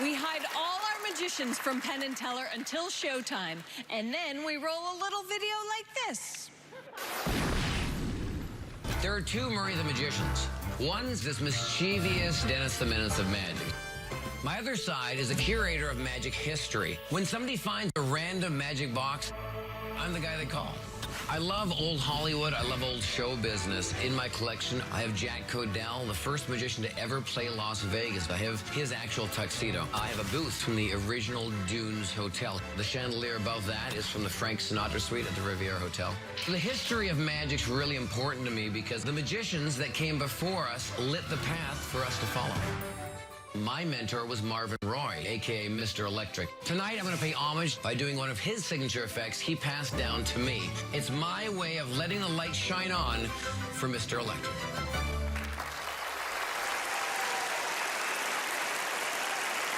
We hide all our magicians from Penn and Teller until showtime, and then we roll a little video like this. There are two Murray the Magicians. One's this mischievous Dennis the Menace of magic. My other side is a curator of magic history. When somebody finds a random magic box, I'm the guy they call. I love old Hollywood. I love old show business. In my collection, I have Jack Codell, the first magician to ever play Las Vegas. I have his actual tuxedo. I have a booth from the original Dunes Hotel. The chandelier above that is from the Frank Sinatra suite at the Riviera Hotel. The history of magic's really important to me because the magicians that came before us lit the path for us to follow. My mentor was Marvin Roy, a.k.a. Mr. Electric. Tonight, I'm going to pay homage by doing one of his signature effects he passed down to me. It's my way of letting the light shine on for Mr. Electric.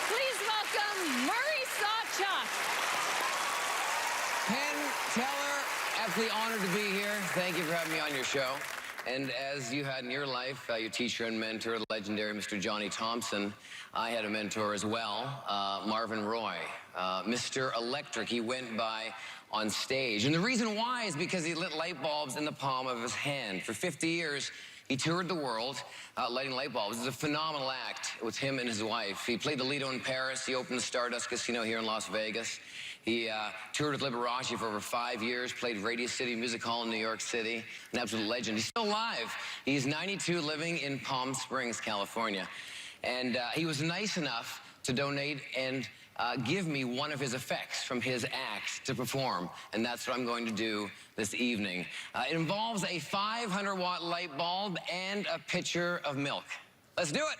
Please welcome Murray SawChuck. Penn, Teller, absolutely honored to be here. Thank you for having me on your show. And as you had in your life, your teacher and mentor, the legendary Mr. Johnny Thompson, I had a mentor as well, Marvin Roy, Mr. Electric. He went by on stage. And the reason why is because he lit light bulbs in the palm of his hand. For 50 years, he toured the world lighting light bulbs. It's a phenomenal act with him and his wife. He played the Lido in Paris. He opened the Stardust Casino here in Las Vegas. He toured with Liberace for over 5 years, played Radio City Music Hall in New York City, an absolute legend. He's still alive. He's 92, living in Palm Springs, California. And he was nice enough to donate and give me one of his effects from his act to perform. And that's what I'm going to do this evening. It involves a 500-watt light bulb and a pitcher of milk. Let's do it.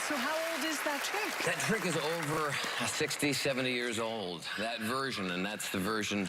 So how old is that trick? That trick is over 60, 70 years old, that version, and that's the version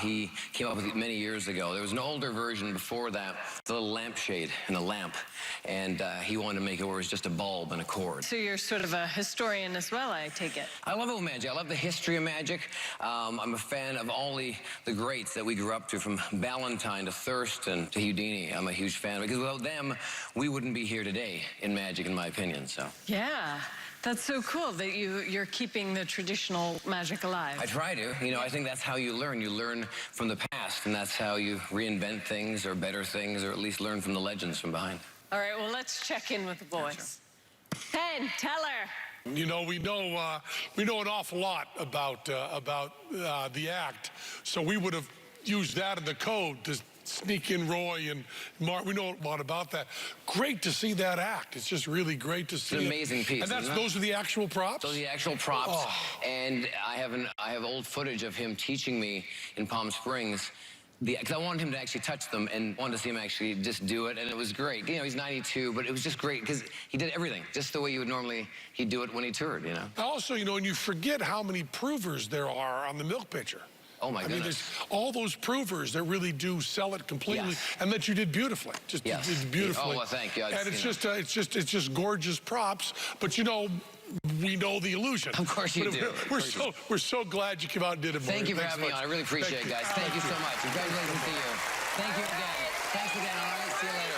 he came up with many years ago. There was an older version before that, the little lampshade and a lamp, and he wanted to make it where it was just a bulb and a cord. So you're sort of a historian as well, I take it. I love old magic. I love the history of magic. I'm a fan of all the greats that we grew up to, from Ballantyne to Thurston to Houdini. I'm a huge fan, because without them, we wouldn't be here today in magic, in my opinion, so. Yeah, that's so cool that you're keeping the traditional magic alive. I try to. You know, I think that's how you learn. You learn from the past, and that's how you reinvent things or better things, or at least learn from the legends from behind. All right, well, let's check in with the boys. Penn, Teller. You know, we know an awful lot about the act, so we would have used that in the code to sneak in Roy and Mark. We know a lot about that. Great to see that act. It's just really great to see. It's an amazing piece. And those are the actual props? Those are the actual props. Oh. And I have old footage of him teaching me in Palm Springs. Because I wanted him to actually touch them and wanted to see him actually just do it, and it was great. You know, he's 92, but it was just great because he did everything just the way he'd do it when he toured, you know. Also, you know, and you forget how many provers there are on the milk pitcher. Oh my goodness. I mean, there's all those provers that really do sell it completely, yes. And that you did beautifully. Just yes. You did beautifully. Oh, well, thank you. And it's just gorgeous props. But you know, we know the illusion. Of course you do. We're so glad you came out and did it. Thank you for having me on. I really appreciate it, guys. Thank you so much. Congratulations to you. Thank you again. Thanks again. All right. See you later.